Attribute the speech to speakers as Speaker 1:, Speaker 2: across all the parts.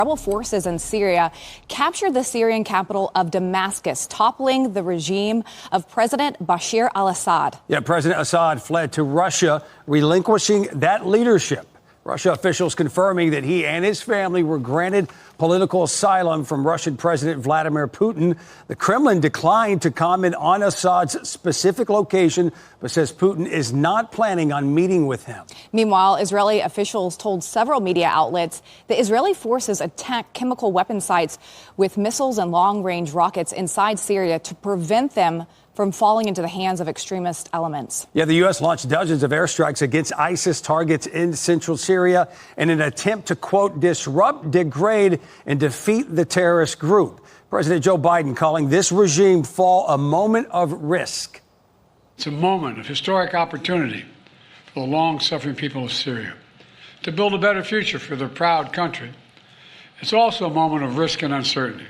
Speaker 1: Rebel forces in Syria captured the Syrian capital of Damascus, toppling the regime of President Bashar al-Assad.
Speaker 2: Yeah, President Assad fled to Russia, relinquishing that leadership. Russia officials confirming that he and his family were granted political asylum from Russian President Vladimir Putin. The Kremlin declined to comment on Assad's specific location, but says Putin is not planning on meeting with him.
Speaker 1: Meanwhile, Israeli officials told several media outlets the Israeli forces attacked chemical weapon sites with missiles and long-range rockets inside Syria to prevent them from falling into the hands of extremist elements.
Speaker 2: Yeah, the U.S. launched dozens of airstrikes against ISIS targets in central Syria in an attempt to, quote, disrupt, degrade, and defeat the terrorist group. President Joe Biden calling this regime fall a moment of risk.
Speaker 3: It's a moment of historic opportunity for the long-suffering people of Syria to build a better future for their proud country. It's also a moment of risk and uncertainty.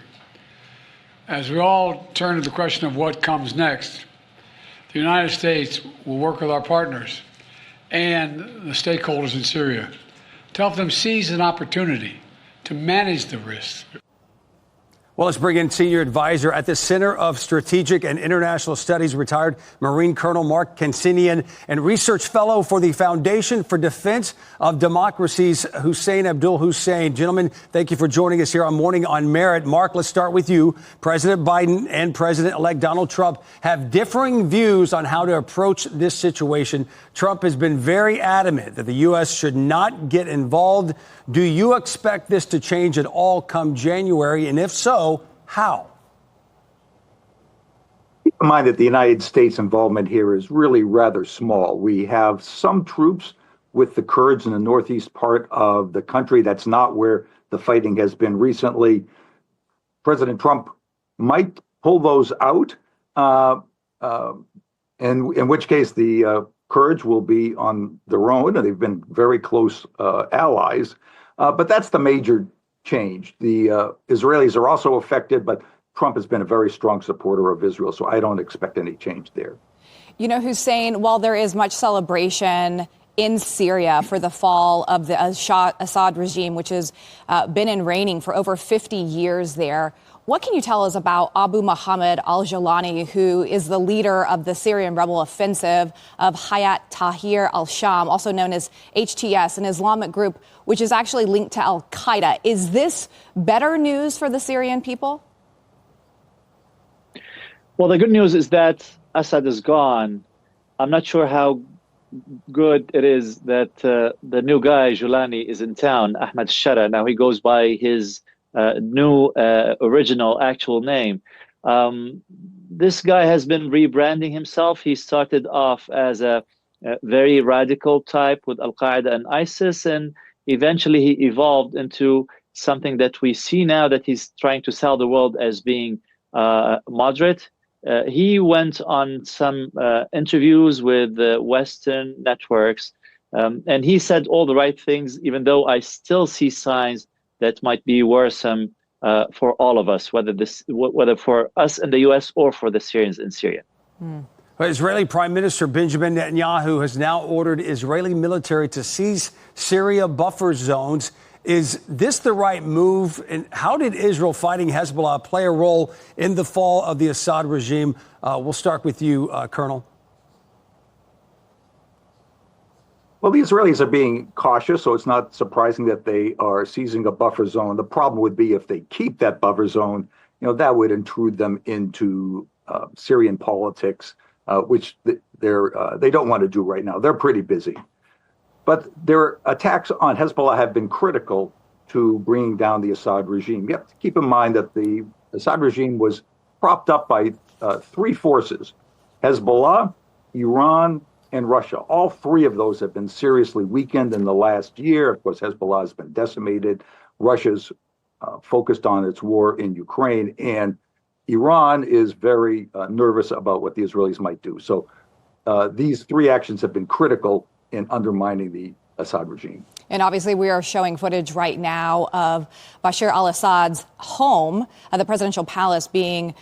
Speaker 3: As we all turn to the question of what comes next, the United States will work with our partners and the stakeholders in Syria to help them seize an opportunity to manage the risks.
Speaker 2: Well, let's bring in senior advisor at the Center of Strategic and International Studies, retired Marine Colonel Mark Kansinian, and research fellow for the Foundation for Defense of Democracy's Hussain Abdul Hussain. Gentlemen, thank you for joining us here on Morning on Merit. Mark, let's start with you. President Biden and President-elect Donald Trump have differing views on how to approach this situation. Trump has been very adamant that the U.S. should not get involved. Do you expect this to change at all come January? And if so, how?
Speaker 4: Keep in mind that the United States involvement here is really rather small. We have some troops with the Kurds in the northeast part of the country. That's not where the fighting has been recently. President Trump might pull those out, in which case the Kurds will be on their own, and they've been very close allies. But that's the major change. The Israelis are also affected, but Trump has been a very strong supporter of Israel, so I don't expect any change there.
Speaker 1: You know, Hussein, while there is much celebration in Syria for the fall of the Assad regime, which has been in reigning for over 50 years there, what can you tell us about Abu Muhammad al-Jawlani, who is the leader of the Syrian rebel offensive of Hayat Tahrir al-Sham, also known as HTS, an Islamic group which is actually linked to al-Qaeda? Is this better news for the Syrian people?
Speaker 5: Well, the good news is that Assad is gone. I'm not sure how good it is that the new guy, Jawlani, is in town, Ahmad Shara. Now he goes by his new original actual name. This guy has been rebranding himself. He started off as a very radical type with Al-Qaeda and ISIS, and eventually he evolved into something that we see now that he's trying to sell the world as being moderate. He went on some interviews with Western networks, and he said all the right things, even though I still see signs that might be worrisome for all of us, whether for us in the U.S. or for the Syrians in Syria.
Speaker 2: Israeli Prime Minister Benjamin Netanyahu has now ordered Israeli military to seize Syria buffer zones. Is this the right move? And how did Israel fighting Hezbollah play a role in the fall of the Assad regime? We'll start with you, Colonel.
Speaker 4: Well, the Israelis are being cautious, so it's not surprising that they are seizing a buffer zone. The problem would be if they keep that buffer zone, that would intrude them into Syrian politics, which they don't want to do right now. They're pretty busy. But their attacks on Hezbollah have been critical to bringing down the Assad regime. You have to keep in mind that the Assad regime was propped up by three forces: Hezbollah, Iran, and Russia. All three of those have been seriously weakened in the last year. Of course, Hezbollah has been decimated. Russia's focused on its war in Ukraine, and Iran is very nervous about what the Israelis might do. So these three actions have been critical in undermining the Assad regime.
Speaker 1: And obviously, we are showing footage right now of Bashar al-Assad's home, the presidential palace, being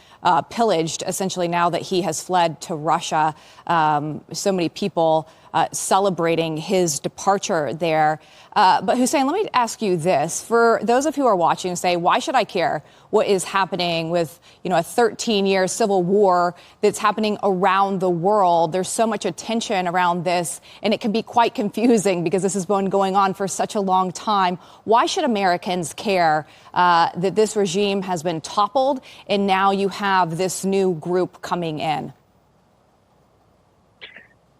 Speaker 1: pillaged, essentially, now that he has fled to Russia. So many people celebrating his departure there. But Hussain, let me ask you this. For those of you who are watching, say, why should I care what is happening with, a 13-year civil war that's happening around the world? There's so much attention around this, and it can be quite confusing because this has been going on for such a long time. Why should Americans care that this regime has been toppled and now you have this new group coming in?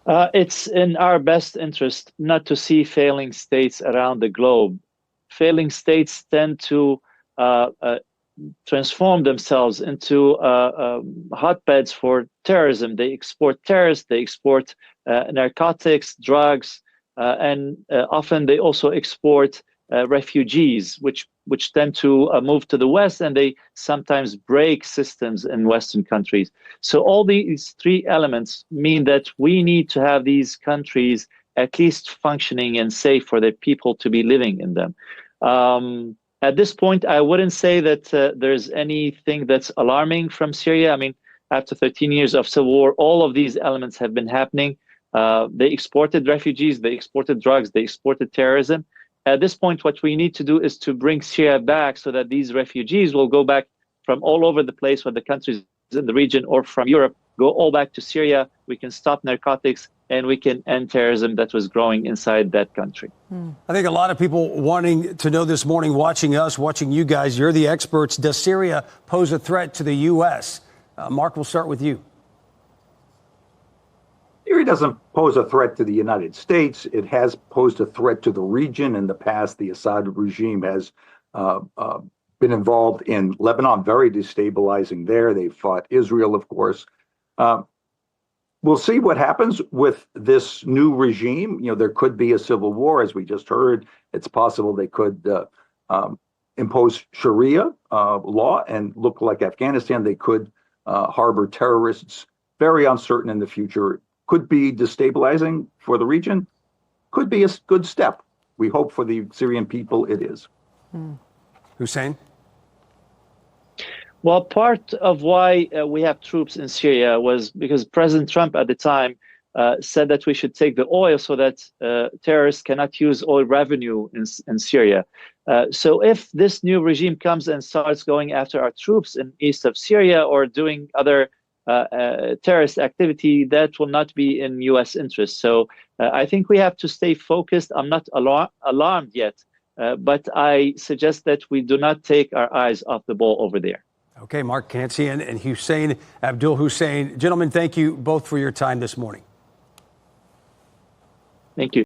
Speaker 5: It's in our best interest not to see failing states around the globe. Failing states tend to transform themselves into hotbeds for terrorism. They export terrorists, they export narcotics, drugs, and often they also export refugees, which tend to move to the West, and they sometimes break systems in Western countries. So all these three elements mean that we need to have these countries at least functioning and safe for the people to be living in them. At this point, I wouldn't say that there's anything that's alarming from Syria. I mean, after 13 years of civil war, all of these elements have been happening. They exported refugees, they exported drugs, they exported terrorism. At this point, what we need to do is to bring Syria back so that these refugees will go back from all over the place, where the countries in the region or from Europe, go all back to Syria. We can stop narcotics and we can end terrorism that was growing inside that country.
Speaker 2: I think a lot of people wanting to know this morning, watching us, watching you guys, you're the experts. Does Syria pose a threat to the U.S.? Mark, we'll start with you.
Speaker 4: Syria doesn't pose a threat to the United States. It has posed a threat to the region. In the past, the Assad regime has been involved in Lebanon, very destabilizing there. They fought Israel, of course. We'll see what happens with this new regime. There could be a civil war, as we just heard. It's possible they could impose Sharia law and look like Afghanistan. They could harbor terrorists. Very uncertain in the future. Could be destabilizing for the region. Could be a good step. We hope for the Syrian people it is.
Speaker 2: Hussain?
Speaker 5: Well, part of why we have troops in Syria was because President Trump at the time said that we should take the oil so that terrorists cannot use oil revenue in Syria. So if this new regime comes and starts going after our troops in east of Syria or doing other terrorist activity, that will not be in U.S. interest. So I think we have to stay focused. I'm not alarmed yet, but I suggest that we do not take our eyes off the ball over there.
Speaker 2: Okay, Mark Kansian and Hussain Abdul Hussain. Gentlemen, thank you both for your time this morning.
Speaker 5: Thank you.